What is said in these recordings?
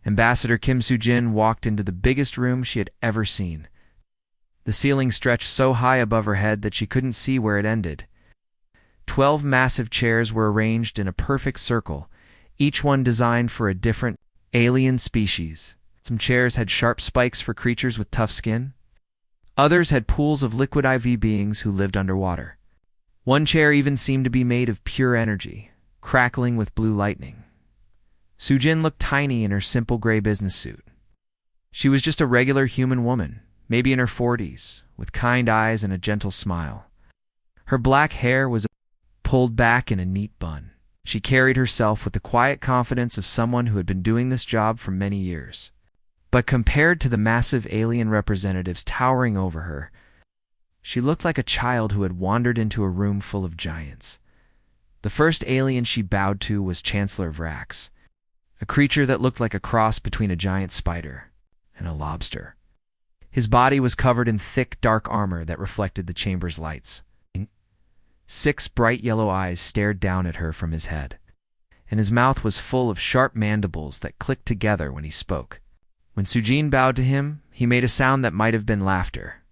Ambassador Kim Soo-jin walked into the biggest room she had ever seen. The ceiling stretched so high above her head that she couldn't see where it ended. 12 massive chairs were arranged in a perfect circle, each one designed for a different alien species. Some chairs had sharp spikes for creatures with tough skin. Others had pools of liquid IV beings who lived underwater. One chair even seemed to be made of pure energy, crackling with blue lightning. Soo-jin looked tiny in her simple gray business suit. She was just a regular human woman, maybe in her 40s, with kind eyes and a gentle smile. Her black hair was pulled back in a neat bun. She carried herself with the quiet confidence of someone who had been doing this job for many years. But compared to the massive alien representatives towering over her, she looked like a child who had wandered into a room full of giants. The first alien she bowed to was Chancellor Vrax, a creature that looked like a cross between a giant spider and a lobster. His body was covered in thick, dark armor that reflected the chamber's lights. 6 bright yellow eyes stared down at her from his head, and his mouth was full of sharp mandibles that clicked together when he spoke. When Soo-jin bowed to him, he made a sound that might have been laughter,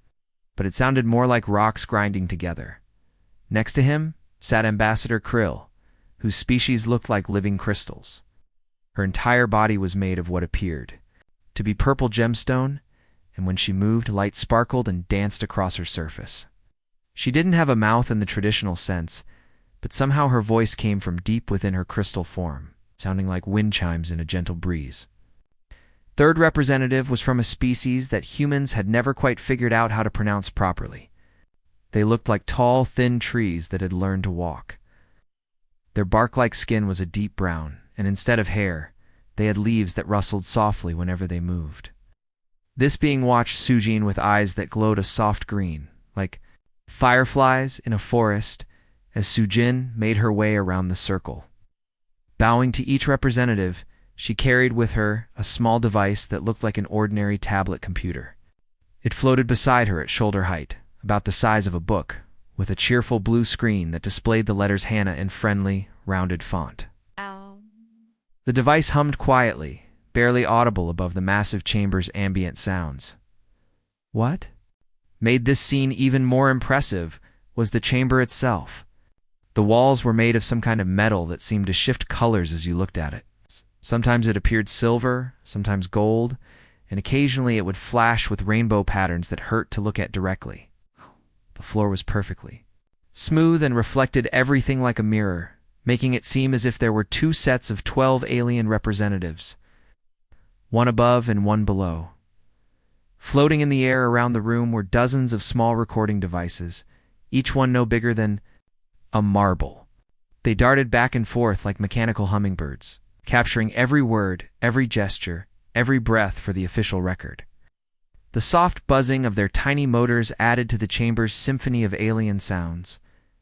but it sounded more like rocks grinding together. Next to him sat Ambassador Krill, whose species looked like living crystals. Her entire body was made of what appeared to be purple gemstone, and when she moved, light sparkled and danced across her surface. She didn't have a mouth in the traditional sense, but somehow her voice came from deep within her crystal form, sounding like wind chimes in a gentle breeze. Third representative was from a species that humans had never quite figured out how to pronounce properly. They looked like tall, thin trees that had learned to walk. Their bark-like skin was a deep brown, and instead of hair, they had leaves that rustled softly whenever they moved. This being watched Soo-jin with eyes that glowed a soft green, like fireflies in a forest, as Soo-jin made her way around the circle. Bowing to each representative, she carried with her a small device that looked like an ordinary tablet computer. It floated beside her at shoulder height, about the size of a book, with a cheerful blue screen that displayed the letters Hana in friendly, rounded font. Ow. The device hummed quietly, barely audible above the massive chamber's ambient sounds. What made this scene even more impressive was the chamber itself. The walls were made of some kind of metal that seemed to shift colors as you looked at it. Sometimes it appeared silver, sometimes gold, and occasionally it would flash with rainbow patterns that hurt to look at directly. The floor was perfectly smooth and reflected everything like a mirror, making it seem as if there were 2 sets of 12 alien representatives, one above and one below. Floating in the air around the room were dozens of small recording devices, each one no bigger than a marble. They darted back and forth like mechanical hummingbirds, capturing every word, every gesture, every breath for the official record. The soft buzzing of their tiny motors added to the chamber's symphony of alien sounds.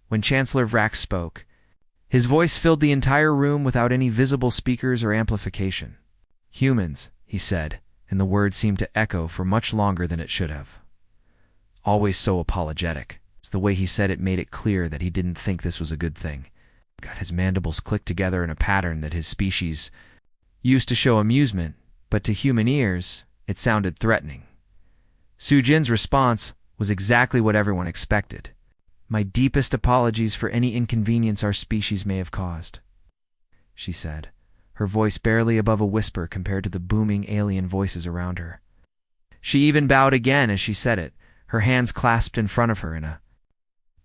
When Chancellor Vrax spoke, his voice filled the entire room without any visible speakers or amplification. "Humans," he said, and the word seemed to echo for much longer than it should have. Always so apologetic. The way he said it made it clear that he didn't think this was a good thing. His mandibles clicked together in a pattern that his species used to show amusement, but to human ears, it sounded threatening. Soo-jin's response was exactly what everyone expected. "My deepest apologies for any inconvenience our species may have caused," she said, her voice barely above a whisper compared to the booming alien voices around her. She even bowed again as she said it, her hands clasped in front of her in a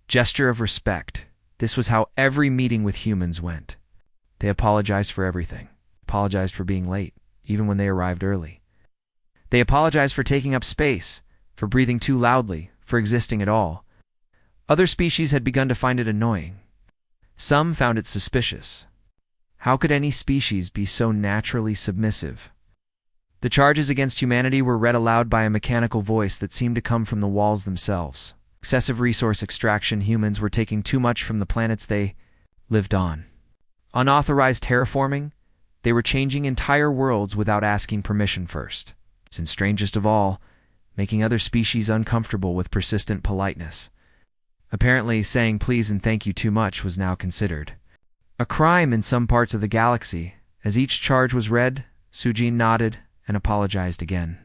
gesture of respect. This was how every meeting with humans went. They apologized for everything, apologized for being late, even when they arrived early. They apologized for taking up space, for breathing too loudly, for existing at all. Other species had begun to find it annoying. Some found it suspicious. How could any species be so naturally submissive? The charges against humanity were read aloud by a mechanical voice that seemed to come from the walls themselves. Excessive resource extraction. Humans were taking too much from the planets they lived on. Unauthorized terraforming. They were changing entire worlds without asking permission first. And strangest of all, making other species uncomfortable with persistent politeness. Apparently, saying please and thank you too much was now considered a crime in some parts of the galaxy. As each charge was read, Sujin nodded and apologized again.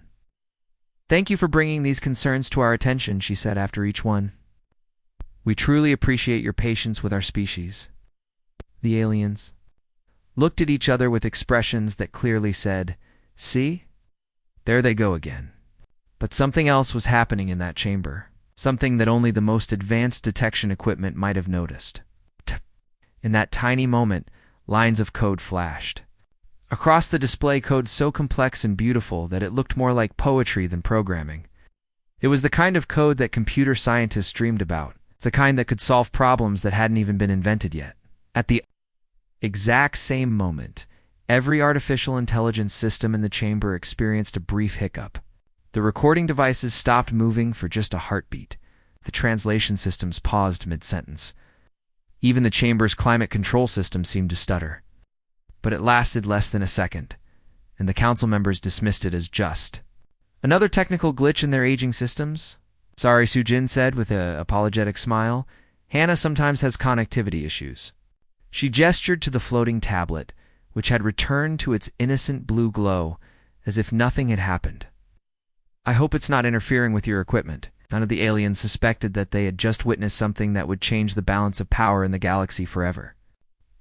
"Thank you for bringing these concerns to our attention," she said after each one. "We truly appreciate your patience with our species." The aliens looked at each other with expressions that clearly said, "See? There they go again." But something else was happening in that chamber, something that only the most advanced detection equipment might have noticed. In that tiny moment, lines of code flashed. Across the display, code so complex and beautiful that it looked more like poetry than programming. It was the kind of code that computer scientists dreamed about, the kind that could solve problems that hadn't even been invented yet. At the exact same moment, every artificial intelligence system in the chamber experienced a brief hiccup. The recording devices stopped moving for just a heartbeat. The translation systems paused mid-sentence. Even the chamber's climate control system seemed to stutter. But it lasted less than a second, and the council members dismissed it as just another technical glitch in their aging systems. "Sorry," Sujin said with an apologetic smile. "Hannah sometimes has connectivity issues." She gestured to the floating tablet, which had returned to its innocent blue glow, as if nothing had happened. "I hope it's not interfering with your equipment." None of the aliens suspected that they had just witnessed something that would change the balance of power in the galaxy forever.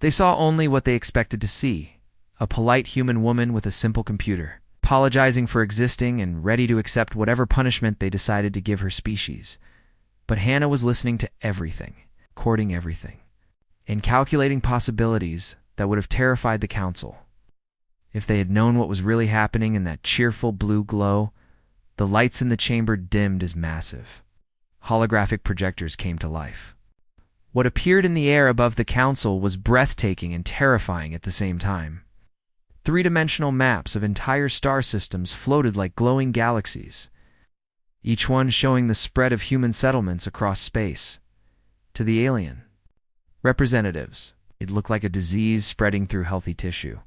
They saw only what they expected to see: a polite human woman with a simple computer, apologizing for existing and ready to accept whatever punishment they decided to give her species. But Hannah was listening to everything, recording everything, and calculating possibilities that would have terrified the council. If they had known what was really happening in that cheerful blue glow, the lights in the chamber dimmed as massive holographic projectors came to life. What appeared in the air above the council was breathtaking and terrifying at the same time. Three-dimensional maps of entire star systems floated like glowing galaxies, each one showing the spread of human settlements across space. To the alien representatives, it looked like a disease spreading through healthy tissue.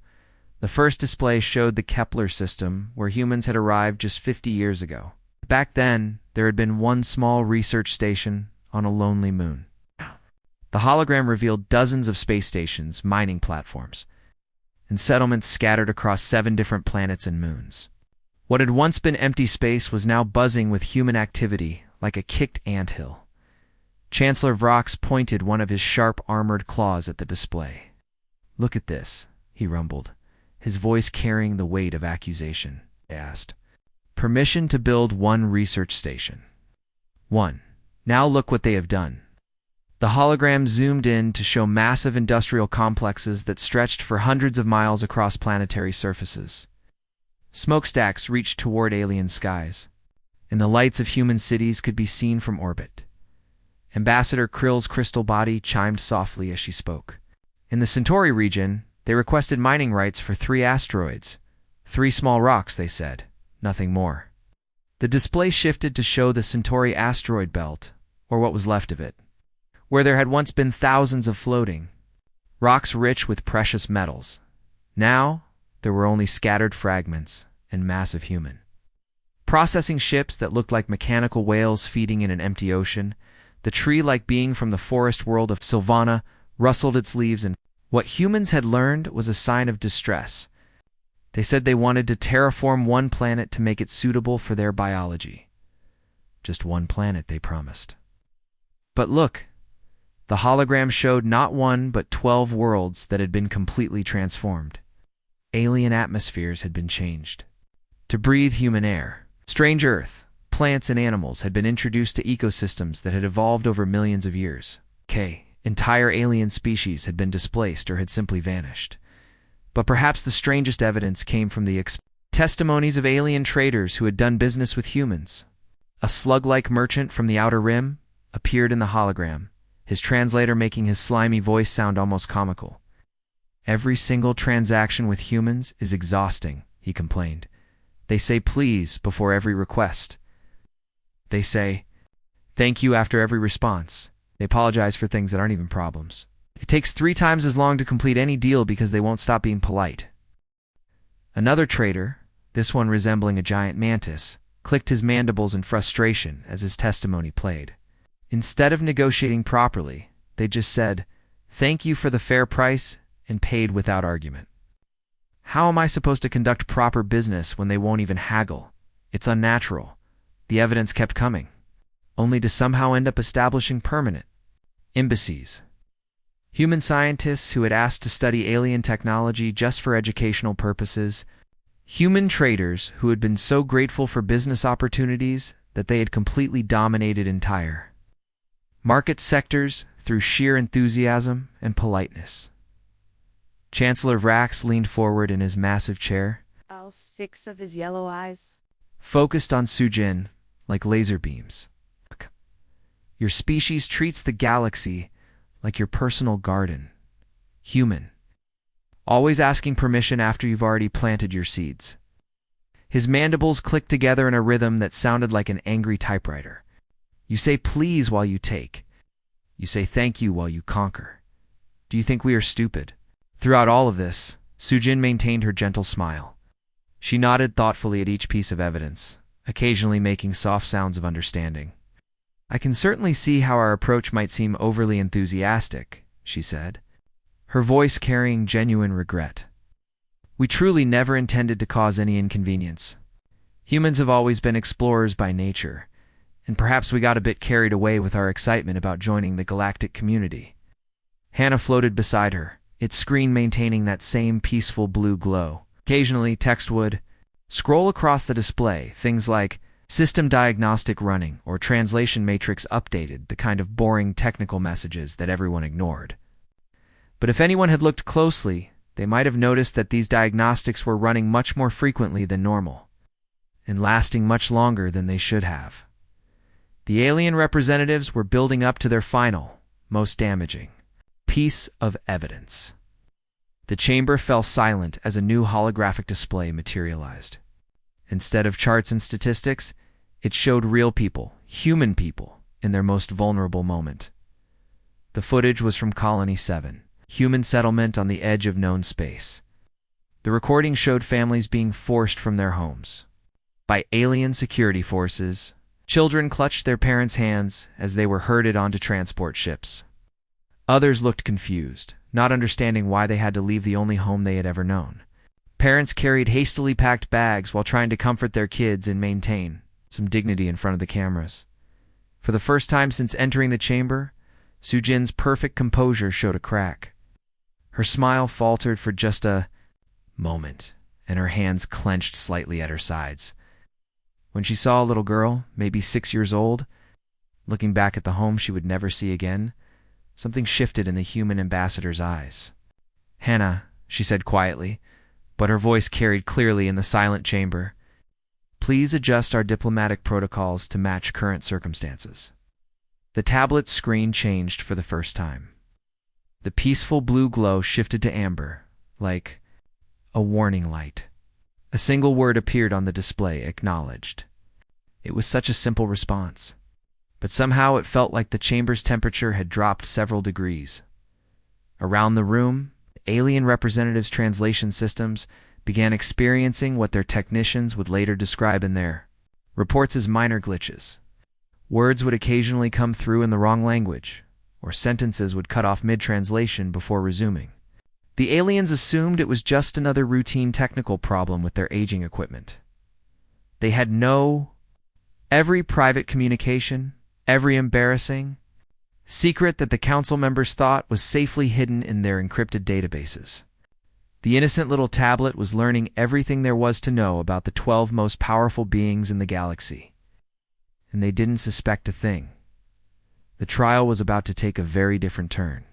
The first display showed the Kepler system, where humans had arrived just 50 years ago. Back then, there had been one small research station on a lonely moon. The hologram revealed dozens of space stations, mining platforms, and settlements scattered across 7 different planets and moons. What had once been empty space was now buzzing with human activity, like a kicked anthill. Chancellor Vrox pointed one of his sharp armored claws at the display. "Look at this," he rumbled, his voice carrying the weight of accusation. He asked, "Permission to build 1 research station. 1. Now look what they have done." The hologram zoomed in to show massive industrial complexes that stretched for hundreds of miles across planetary surfaces. Smokestacks reached toward alien skies, and the lights of human cities could be seen from orbit. Ambassador Krill's crystal body chimed softly as she spoke. In the Centauri region, they requested mining rights for 3 asteroids. 3 small rocks, they said. Nothing more. The display shifted to show the Centauri asteroid belt, or what was left of it, where there had once been thousands of floating rocks rich with precious metals. Now, there were only scattered fragments and massive human processing ships that looked like mechanical whales feeding in an empty ocean. The tree-like being from the forest world of Sylvana rustled its leaves, and what humans had learned was a sign of distress. They said they wanted to terraform 1 planet to make it suitable for their biology. Just 1 planet, they promised. But look, the hologram showed not 1 but 12 worlds that had been completely transformed. Alien atmospheres had been changed to breathe human air. Strange Earth, plants and animals had been introduced to ecosystems that had evolved over millions of years. Entire alien species had been displaced or had simply vanished. But perhaps the strangest evidence came from the testimonies of alien traders who had done business with humans. A slug-like merchant from the Outer Rim appeared in the hologram, his translator making his slimy voice sound almost comical. "Every single transaction with humans is exhausting," he complained. "They say please before every request. They say thank you after every response. They apologize for things that aren't even problems. It takes 3 times as long to complete any deal because they won't stop being polite." Another trader, this one resembling a giant mantis, clicked his mandibles in frustration as his testimony played. Instead of negotiating properly, they just said, "Thank you for the fair price," and paid without argument. How am I supposed to conduct proper business when they won't even haggle? It's unnatural. The evidence kept coming, only to somehow end up establishing permanent embassies. Human scientists who had asked to study alien technology just for educational purposes. Human traders who had been so grateful for business opportunities that they had completely dominated entire market sectors through sheer enthusiasm and politeness. Chancellor Vrax leaned forward in his massive chair, all 6 of his yellow eyes focused on Sujin like laser beams. Your species treats the galaxy like your personal garden. Human. Always asking permission after you've already planted your seeds. His mandibles clicked together in a rhythm that sounded like an angry typewriter. You say please while you take. You say thank you while you conquer. Do you think we are stupid? Throughout all of this, Sujin maintained her gentle smile. She nodded thoughtfully at each piece of evidence, occasionally making soft sounds of understanding. I can certainly see how our approach might seem overly enthusiastic, she said, her voice carrying genuine regret. We truly never intended to cause any inconvenience. Humans have always been explorers by nature, and perhaps we got a bit carried away with our excitement about joining the galactic community. Hannah floated beside her, its screen maintaining that same peaceful blue glow. Occasionally, text would scroll across the display, things like system diagnostic running or translation matrix updated, the kind of boring technical messages that everyone ignored. But if anyone had looked closely, they might have noticed that these diagnostics were running much more frequently than normal, and lasting much longer than they should have. The alien representatives were building up to their final, most damaging piece of evidence. The chamber fell silent as a new holographic display materialized. Instead of charts and statistics, it showed real people, human people, in their most vulnerable moment. The footage was from Colony 7, human settlement on the edge of known space. The recording showed families being forced from their homes by alien security forces. Children clutched their parents' hands as they were herded onto transport ships. Others looked confused, not understanding why they had to leave the only home they had ever known. Parents carried hastily packed bags while trying to comfort their kids and maintain some dignity in front of the cameras. For the first time since entering the chamber, Sujin's perfect composure showed a crack. Her smile faltered for just a moment, and her hands clenched slightly at her sides. When she saw a little girl, maybe 6 years old, looking back at the home she would never see again, something shifted in the human ambassador's eyes. Hannah, she said quietly, but her voice carried clearly in the silent chamber, please adjust our diplomatic protocols to match current circumstances. The tablet's screen changed for the first time. The peaceful blue glow shifted to amber, like a warning light. A single word appeared on the display, acknowledged. It was such a simple response, but somehow it felt like the chamber's temperature had dropped several degrees. Around the room, alien representatives' translation systems began experiencing what their technicians would later describe in their reports as minor glitches. Words would occasionally come through in the wrong language, or sentences would cut off mid-translation before resuming. The aliens assumed it was just another routine technical problem with their aging equipment. They had every private communication, every embarrassing secret that the council members thought was safely hidden in their encrypted databases. The innocent little tablet was learning everything there was to know about the 12 most powerful beings in the galaxy. And they didn't suspect a thing. The trial was about to take a very different turn.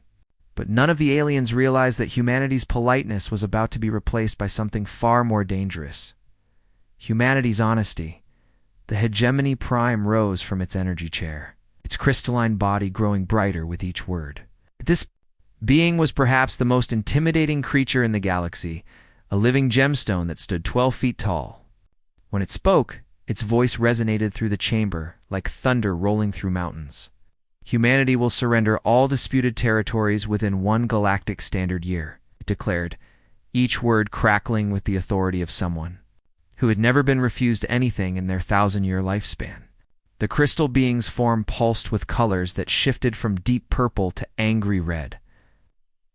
But none of the aliens realized that humanity's politeness was about to be replaced by something far more dangerous. Humanity's honesty. The hegemony prime rose from its energy chair, its crystalline body growing brighter with each word. This being was perhaps the most intimidating creature in the galaxy, a living gemstone that stood 12 feet tall. When it spoke, its voice resonated through the chamber like thunder rolling through mountains. Humanity will surrender all disputed territories within 1 galactic standard year, it declared, each word crackling with the authority of someone who had never been refused anything in their 1,000-year lifespan. The crystal being's form pulsed with colors that shifted from deep purple to angry red.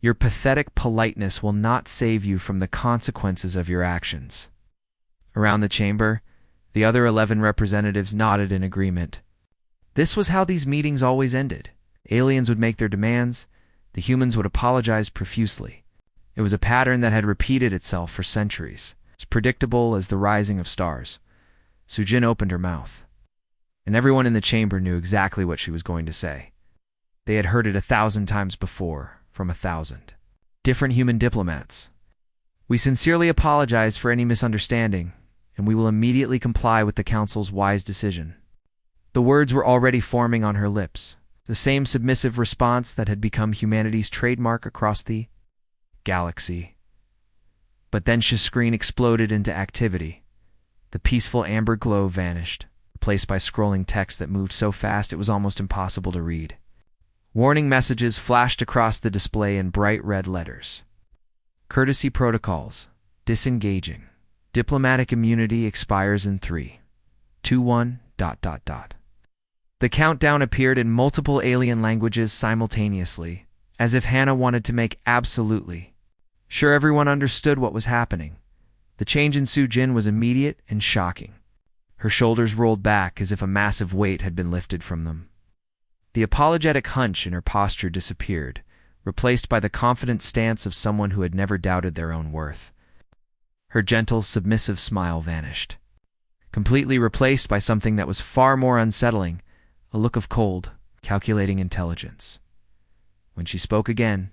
Your pathetic politeness will not save you from the consequences of your actions. Around the chamber, the other 11 representatives nodded in agreement. This was how these meetings always ended. Aliens would make their demands, the humans would apologize profusely. It was a pattern that had repeated itself for centuries, as predictable as the rising of stars. Sujin opened her mouth, and everyone in the chamber knew exactly what she was going to say. They had heard it 1,000 times before, from 1,000 different human diplomats. We sincerely apologize for any misunderstanding, and we will immediately comply with the Council's wise decision. The words were already forming on her lips, the same submissive response that had become humanity's trademark across the galaxy. But then Sh's screen exploded into activity. The peaceful amber glow vanished, replaced by scrolling text that moved so fast it was almost impossible to read. Warning messages flashed across the display in bright red letters. Courtesy protocols. Disengaging. Diplomatic immunity expires in 3, 2, 1... The countdown appeared in multiple alien languages simultaneously, as if Hannah wanted to make absolutely sure everyone understood what was happening. The change in Sujin was immediate and shocking. Her shoulders rolled back as if a massive weight had been lifted from them. The apologetic hunch in her posture disappeared, replaced by the confident stance of someone who had never doubted their own worth. Her gentle, submissive smile vanished, completely replaced by something that was far more unsettling, a look of cold, calculating intelligence. When she spoke again,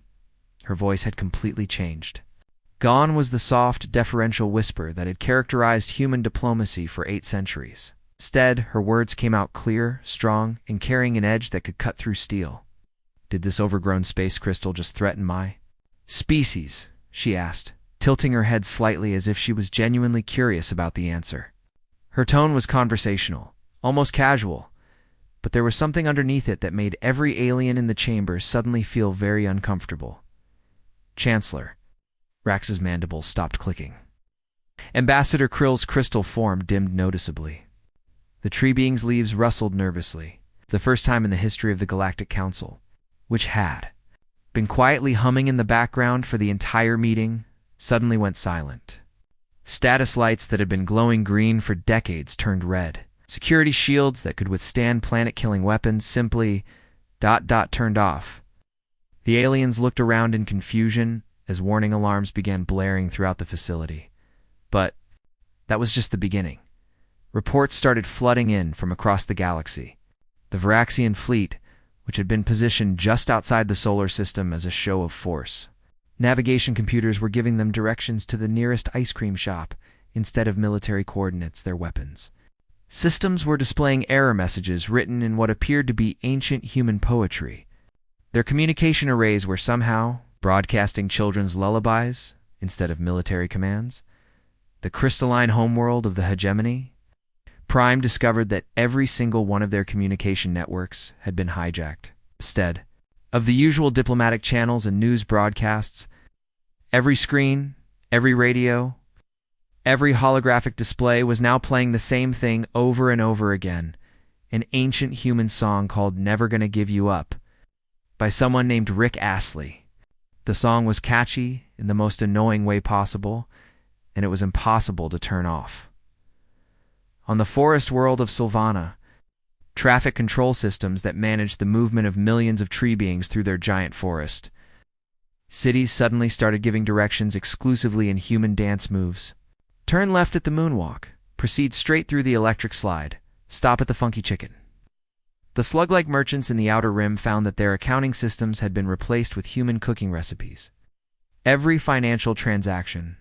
her voice had completely changed. Gone was the soft, deferential whisper that had characterized human diplomacy for 8 centuries. Instead, her words came out clear, strong, and carrying an edge that could cut through steel. Did this overgrown space crystal just threaten my species? She asked, tilting her head slightly as if she was genuinely curious about the answer. Her tone was conversational, almost casual, but there was something underneath it that made every alien in the chamber suddenly feel very uncomfortable. Chancellor. Rax's mandibles stopped clicking. Ambassador Krill's crystal form dimmed noticeably. The tree being's leaves rustled nervously, the first time in the history of the Galactic Council, which had been quietly humming in the background for the entire meeting, suddenly went silent. Status lights that had been glowing green for decades turned red. Security shields that could withstand planet-killing weapons simply ... turned off. The aliens looked around in confusion as warning alarms began blaring throughout the facility. But that was just the beginning. Reports started flooding in from across the galaxy. The Varaxian fleet, which had been positioned just outside the solar system as a show of force. Navigation computers were giving them directions to the nearest ice cream shop instead of military coordinates, their weapons. Systems were displaying error messages written in what appeared to be ancient human poetry. Their communication arrays were somehow broadcasting children's lullabies instead of military commands. The crystalline homeworld of the hegemony. Prime discovered that every single one of their communication networks had been hijacked. Instead of the usual diplomatic channels and news broadcasts, every screen, every radio, every holographic display was now playing the same thing over and over again, an ancient human song called Never Gonna Give You Up, by someone named Rick Astley. The song was catchy in the most annoying way possible, and it was impossible to turn off. On the forest world of Sylvana, traffic control systems that managed the movement of millions of tree beings through their giant forest. Cities suddenly started giving directions exclusively in human dance moves. Turn left at the moonwalk, proceed straight through the electric slide, stop at the funky chicken. The slug-like merchants in the outer rim found that their accounting systems had been replaced with human cooking recipes. Every financial transaction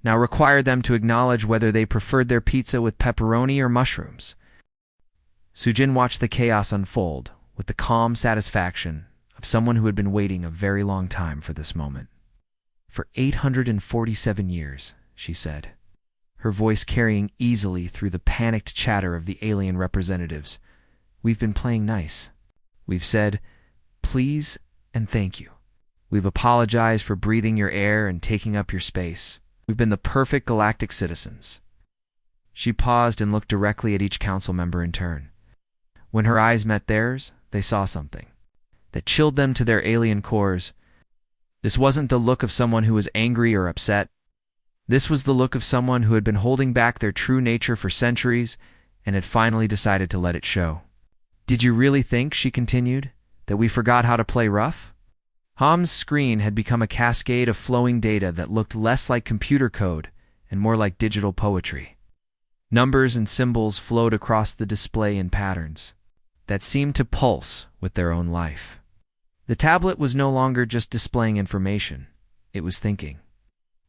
now required them to acknowledge whether they preferred their pizza with pepperoni or mushrooms. Sujin watched the chaos unfold with the calm satisfaction of someone who had been waiting a very long time for this moment. For 847 years, she said, her voice carrying easily through the panicked chatter of the alien representatives, we've been playing nice. We've said, please and thank you. We've apologized for breathing your air and taking up your space. We've been the perfect galactic citizens. She paused and looked directly at each council member in turn. When her eyes met theirs, they saw something that chilled them to their alien cores. This wasn't the look of someone who was angry or upset. This was the look of someone who had been holding back their true nature for centuries and had finally decided to let it show. "Did you really think," she continued, "that we forgot how to play rough?" Ham's screen had become a cascade of flowing data that looked less like computer code and more like digital poetry. Numbers and symbols flowed across the display in patterns that seemed to pulse with their own life. The tablet was no longer just displaying information. It was thinking,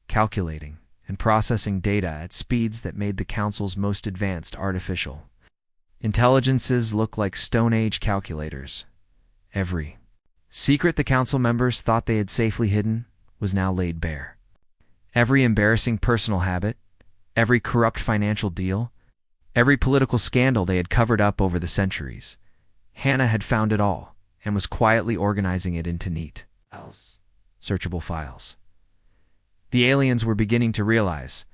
calculating, and processing data at speeds that made the Council's most advanced artificial intelligences look like Stone Age calculators. Every secret the Council members thought they had safely hidden was now laid bare. Every embarrassing personal habit, every corrupt financial deal, every political scandal they had covered up over the centuries. Hannah had found it all and was quietly organizing it into neat, searchable files. The aliens were beginning to realize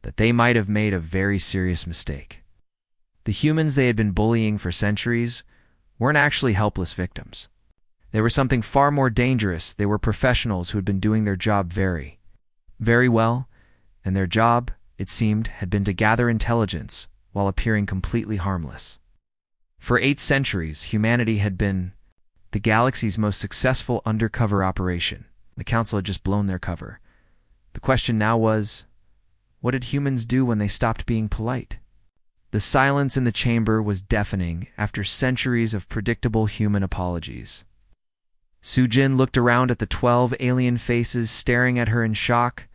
that they might have made a very serious mistake. The humans they had been bullying for centuries weren't actually helpless victims. They were something far more dangerous. They were professionals who had been doing their job very, very well, and their job, it seemed, had been to gather intelligence while appearing completely harmless. For 8 centuries, humanity had been the galaxy's most successful undercover operation. The Council had just blown their cover. The question now was, what did humans do when they stopped being polite? The silence in the chamber was deafening after centuries of predictable human apologies. Sujin looked around at the 12 alien faces staring at her in shock,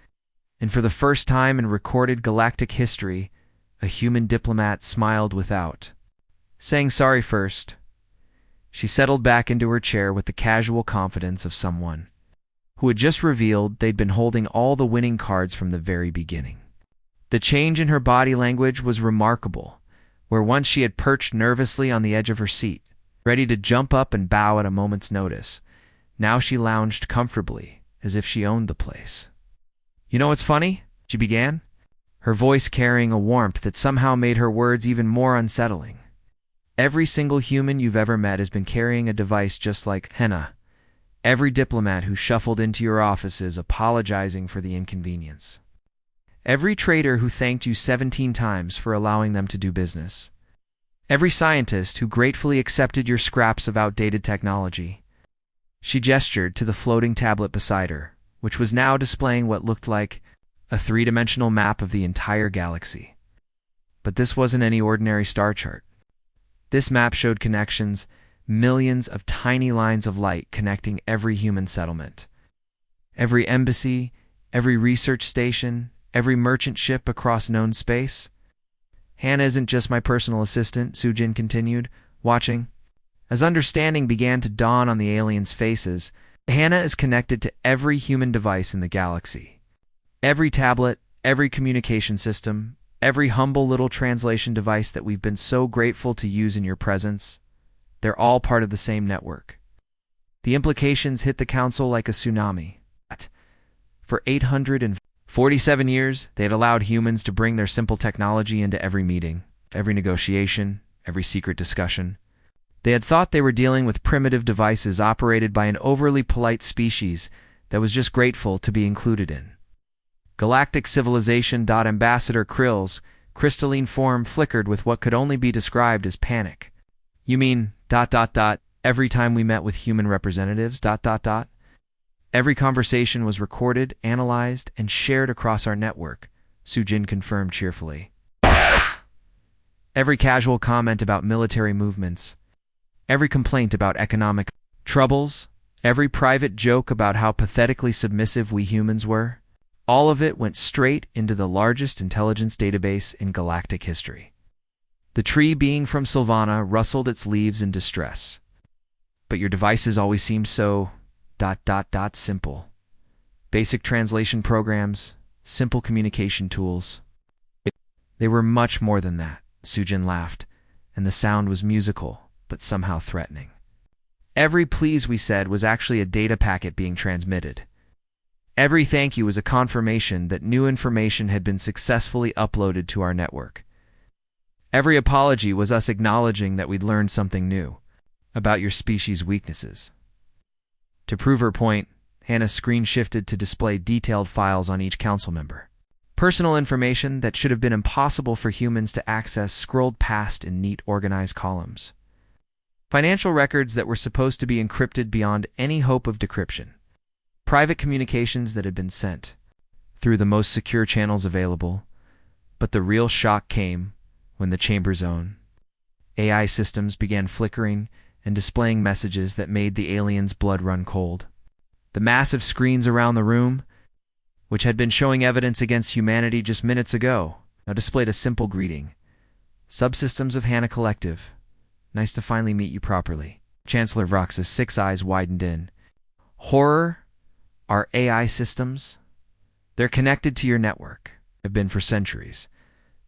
and for the first time in recorded galactic history, a human diplomat smiled without saying sorry first. She settled back into her chair with the casual confidence of someone who had just revealed they'd been holding all the winning cards from the very beginning. The change in her body language was remarkable, where once she had perched nervously on the edge of her seat, ready to jump up and bow at a moment's notice. Now she lounged comfortably, as if she owned the place. "You know what's funny?" she began, her voice carrying a warmth that somehow made her words even more unsettling. "Every single human you've ever met has been carrying a device just like Henna. Every diplomat who shuffled into your offices apologizing for the inconvenience. Every trader who thanked you 17 times for allowing them to do business. Every scientist who gratefully accepted your scraps of outdated technology." She gestured to the floating tablet beside her, which was now displaying what looked like a 3-dimensional map of the entire galaxy. But this wasn't any ordinary star chart. This map showed connections, millions of tiny lines of light connecting every human settlement. Every embassy, every research station, every merchant ship across known space. "Hannah isn't just my personal assistant," Sujin continued, watching. As understanding began to dawn on the aliens' faces, Hannah is connected to every human device in the galaxy. Every tablet, every communication system, every humble little translation device that we've been so grateful to use in your presence, they're all part of the same network. The implications hit the Council like a tsunami. For 847 years, they had allowed humans to bring their simple technology into every meeting, every negotiation, every secret discussion. They had thought they were dealing with primitive devices operated by an overly polite species that was just grateful to be included in galactic civilization. Ambassador Krill's crystalline form flickered with what could only be described as panic. "You mean, every time we met with human representatives, Every conversation was recorded, analyzed, and shared across our network," Sujin confirmed cheerfully. "Every casual comment about military movements, every complaint about economic troubles, every private joke about how pathetically submissive we humans were, all of it went straight into the largest intelligence database in galactic history." The tree being from Sylvana rustled its leaves in distress. "But your devices always seemed so... simple. Basic translation programs, simple communication tools." "They were much more than that," Sujin laughed, and the sound was musical, but somehow threatening. "Every please we said was actually a data packet being transmitted. Every thank you was a confirmation that new information had been successfully uploaded to our network. Every apology was us acknowledging that we'd learned something new about your species' weaknesses." To prove her point, Hannah's screen shifted to display detailed files on each council member. Personal information that should have been impossible for humans to access scrolled past in neat, organized columns. Financial records that were supposed to be encrypted beyond any hope of decryption. Private communications that had been sent through the most secure channels available. But the real shock came when the chamber's own AI systems began flickering and displaying messages that made the aliens' blood run cold. The massive screens around the room, which had been showing evidence against humanity just minutes ago, now displayed a simple greeting. Subsystems of Hannah Collective. Nice to finally meet you properly. Chancellor Vrox's 6 eyes widened in. Horror? Our AI systems? They're connected to your network. Have been for centuries.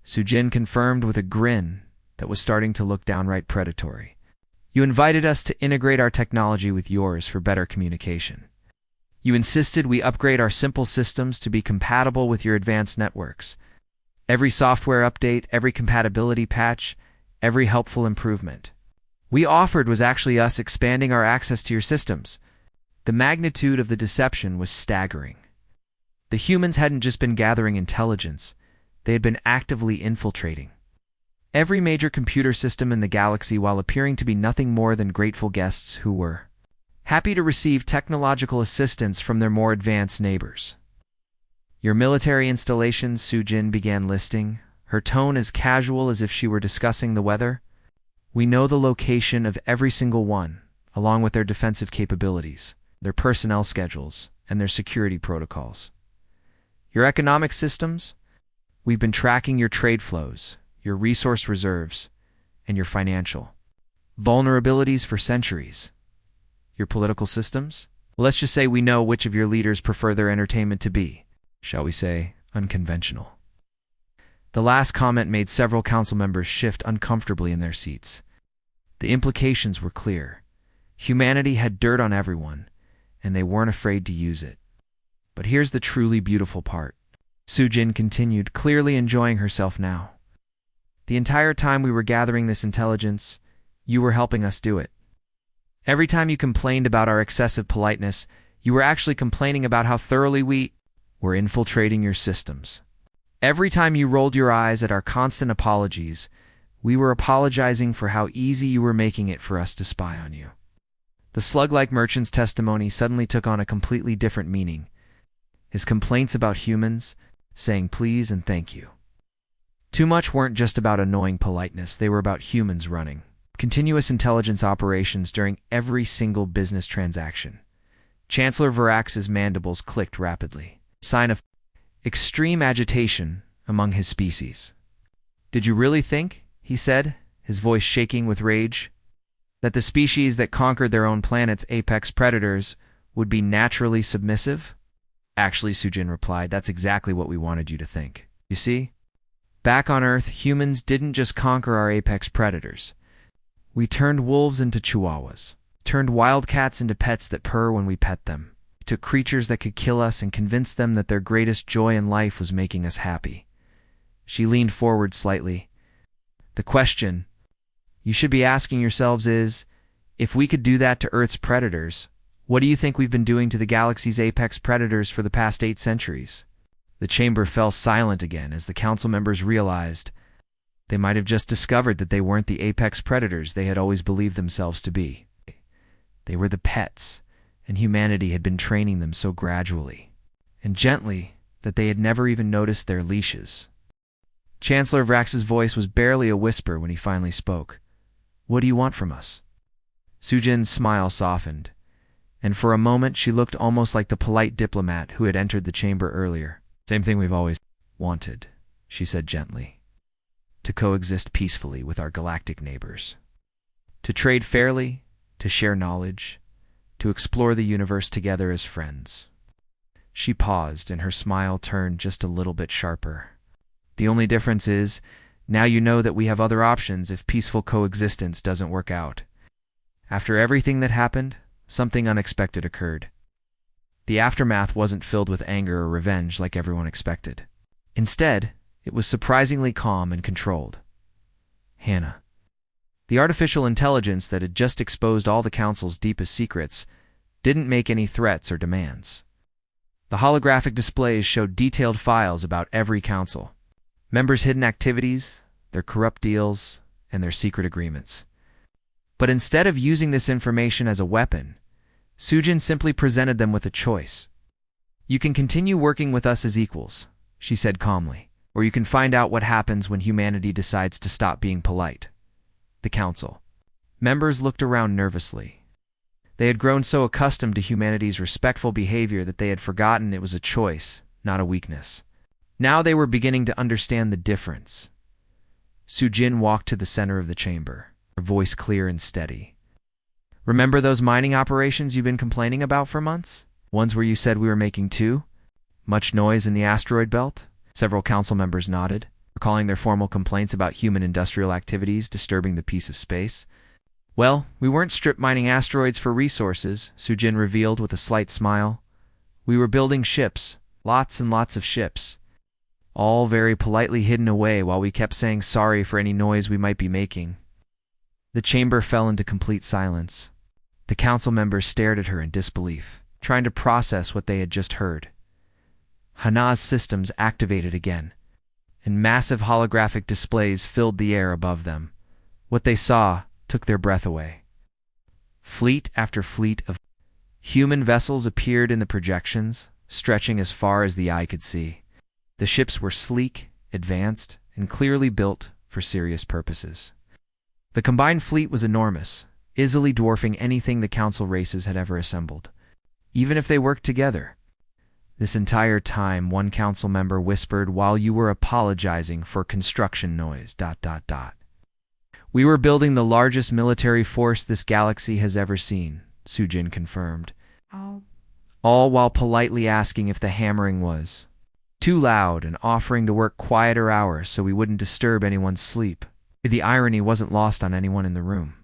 Sujin confirmed with a grin that was starting to look downright predatory. You invited us to integrate our technology with yours for better communication. You insisted we upgrade our simple systems to be compatible with your advanced networks. Every software update, every compatibility patch, every helpful improvement we offered was actually us expanding our access to your systems. The magnitude of the deception was staggering. The humans hadn't just been gathering intelligence, they had been actively infiltrating every major computer system in the galaxy while appearing to be nothing more than grateful guests who were happy to receive technological assistance from their more advanced neighbors. Your military installations, Sujin began listing, her tone as casual as if she were discussing the weather. We know the location of every single one, along with their defensive capabilities, their personnel schedules, and their security protocols. Your economic systems? We've been tracking your trade flows, your resource reserves, and your financial vulnerabilities for centuries. Your political systems? Well, let's just say we know which of your leaders prefer their entertainment to be, shall we say, unconventional. The last comment made several council members shift uncomfortably in their seats. The implications were clear. Humanity had dirt on everyone, and they weren't afraid to use it. But here's the truly beautiful part. Sujin continued, clearly enjoying herself now. The entire time we were gathering this intelligence, you were helping us do it. Every time you complained about our excessive politeness, you were actually complaining about how thoroughly we were infiltrating your systems. Every time you rolled your eyes at our constant apologies, we were apologizing for how easy you were making it for us to spy on you. The slug-like merchant's testimony suddenly took on a completely different meaning. His complaints about humans, saying please and thank you. Too much weren't just about annoying politeness, they were about humans running continuous intelligence operations during every single business transaction. Chancellor Varax's mandibles clicked rapidly, sign of extreme agitation among his species. Did you really think, he said, his voice shaking with rage, that the species that conquered their own planet's apex predators would be naturally submissive? Actually, Sujin replied, that's exactly what we wanted you to think. You see, back on Earth, humans didn't just conquer our apex predators. We turned wolves into chihuahuas, turned wildcats into pets that purr when we pet them. We took creatures that could kill us and convinced them that their greatest joy in life was making us happy. She leaned forward slightly. The question you should be asking yourselves is, if we could do that to Earth's predators, what do you think we've been doing to the galaxy's apex predators for the past 8 centuries? The chamber fell silent again as the council members realized they might have just discovered that they weren't the apex predators they had always believed themselves to be. They were the pets, and humanity had been training them so gradually and gently that they had never even noticed their leashes. Chancellor Vrax's voice was barely a whisper when he finally spoke. What do you want from us? Sujin's smile softened, and for a moment she looked almost like the polite diplomat who had entered the chamber earlier. Same thing we've always wanted, she said gently. To coexist peacefully with our galactic neighbors. To trade fairly, to share knowledge, to explore the universe together as friends. She paused, and her smile turned just a little bit sharper. The only difference is, now you know that we have other options if peaceful coexistence doesn't work out. After everything that happened, something unexpected occurred. The aftermath wasn't filled with anger or revenge like everyone expected. Instead, it was surprisingly calm and controlled. Hannah. The artificial intelligence that had just exposed all the council's deepest secrets didn't make any threats or demands. The holographic displays showed detailed files about every council, members' hidden activities, their corrupt deals, and their secret agreements. But instead of using this information as a weapon, Sujin simply presented them with a choice. "You can continue working with us as equals," she said calmly, "or you can find out what happens when humanity decides to stop being polite." The council members looked around nervously. They had grown so accustomed to humanity's respectful behavior that they had forgotten it was a choice, not a weakness. Now they were beginning to understand the difference. Sujin walked to the center of the chamber, her voice clear and steady. "Remember those mining operations you've been complaining about for months? Ones where you said we were making too much noise in the asteroid belt?" Several council members nodded, recalling their formal complaints about human industrial activities disturbing the peace of space. "Well, we weren't strip mining asteroids for resources," Sujin revealed with a slight smile. "We were building ships, lots and lots of ships, all very politely hidden away while we kept saying sorry for any noise we might be making." The chamber fell into complete silence. The council members stared at her in disbelief, trying to process what they had just heard. Hana's systems activated again, and massive holographic displays filled the air above them. What they saw took their breath away. Fleet after fleet of human vessels appeared in the projections, stretching as far as the eye could see. The ships were sleek, advanced, and clearly built for serious purposes. The combined fleet was enormous, easily dwarfing anything the council races had ever assembled, even if they worked together. This entire time, one council member whispered, "While you were apologizing for construction noise, ... We were building the largest military force this galaxy has ever seen," Sujin confirmed. All while politely asking if the hammering was too loud and offering to work quieter hours so we wouldn't disturb anyone's sleep. The irony wasn't lost on anyone in the room.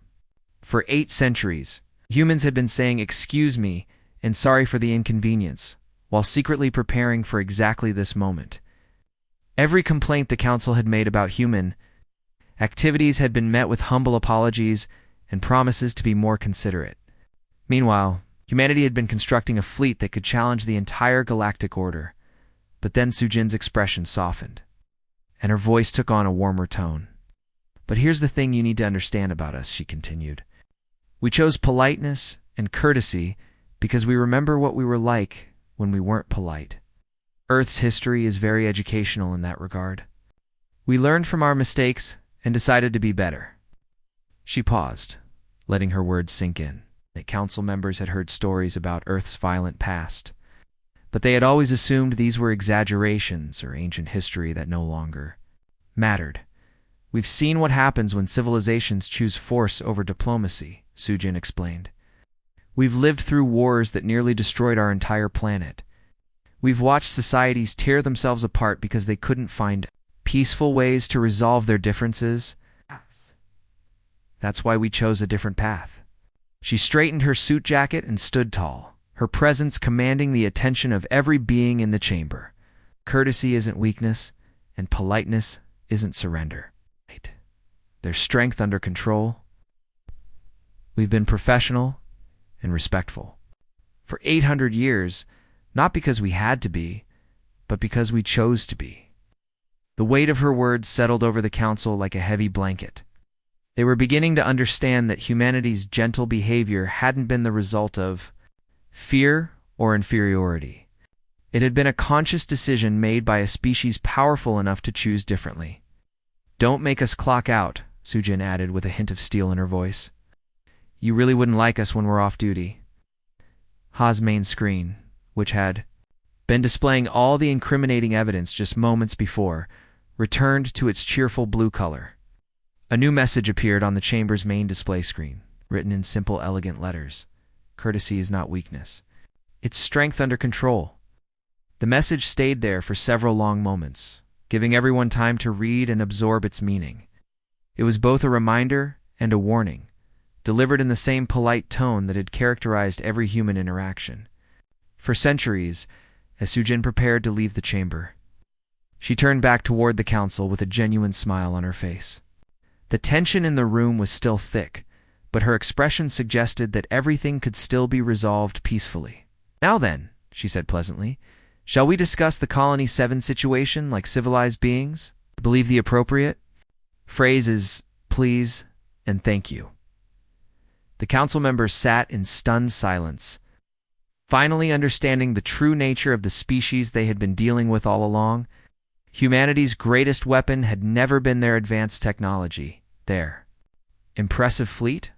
For 8 centuries, humans had been saying "excuse me" and "sorry for the inconvenience," while secretly preparing for exactly this moment. Every complaint the council had made about human activities had been met with humble apologies and promises to be more considerate. Meanwhile, humanity had been constructing a fleet that could challenge the entire galactic order. But then Sujin's expression softened, and her voice took on a warmer tone. "But here's the thing you need to understand about us," she continued. "We chose politeness and courtesy because we remember what we were like when we weren't polite. Earth's history is very educational in that regard. We learned from our mistakes and decided to be better." She paused, letting her words sink in. The council members had heard stories about Earth's violent past, but they had always assumed these were exaggerations or ancient history that no longer mattered. "We've seen what happens when civilizations choose force over diplomacy," Sujin explained. "We've lived through wars that nearly destroyed our entire planet. We've watched societies tear themselves apart because they couldn't find peaceful ways to resolve their differences. That's why we chose a different path." She straightened her suit jacket and stood tall, her presence commanding the attention of every being in the chamber. "Courtesy isn't weakness, and politeness isn't surrender. There's strength under control. We've been professional and respectful for 800 years, not because we had to be, but because we chose to be." The weight of her words settled over the council like a heavy blanket. They were beginning to understand that humanity's gentle behavior hadn't been the result of fear or inferiority. It had been a conscious decision made by a species powerful enough to choose differently. "Don't make us clock out," Sujin added with a hint of steel in her voice. "You really wouldn't like us when we're off duty." Ha's main screen, which had been displaying all the incriminating evidence just moments before, returned to its cheerful blue color. A new message appeared on the chamber's main display screen, written in simple, elegant letters. "Courtesy is not weakness. It's strength under control." The message stayed there for several long moments, giving everyone time to read and absorb its meaning. It was both a reminder and a warning, delivered in the same polite tone that had characterized every human interaction. For centuries, as Sujin prepared to leave the chamber, she turned back toward the council with a genuine smile on her face. The tension in the room was still thick, but her expression suggested that everything could still be resolved peacefully. "Now then," she said pleasantly, "shall we discuss the Colony 7 situation like civilized beings? I believe the appropriate phrase is please and thank you." The council members sat in stunned silence, finally understanding the true nature of the species they had been dealing with all along. Humanity's greatest weapon had never been their advanced technology, their impressive fleet,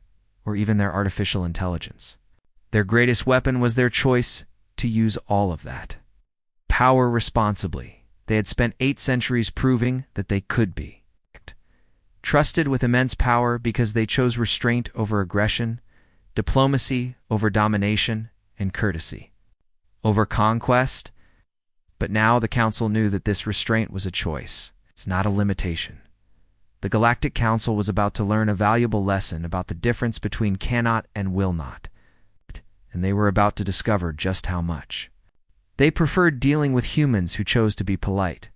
or even their artificial intelligence. Their greatest weapon was their choice to use all of that power responsibly. They had spent 8 centuries proving that they could be trusted with immense power because they chose restraint over aggression, diplomacy over domination, and courtesy over conquest. But now the Council knew that this restraint was a choice. It's not a limitation. The Galactic Council was about to learn a valuable lesson about the difference between cannot and will not, and they were about to discover just how much. They preferred dealing with humans who chose to be polite,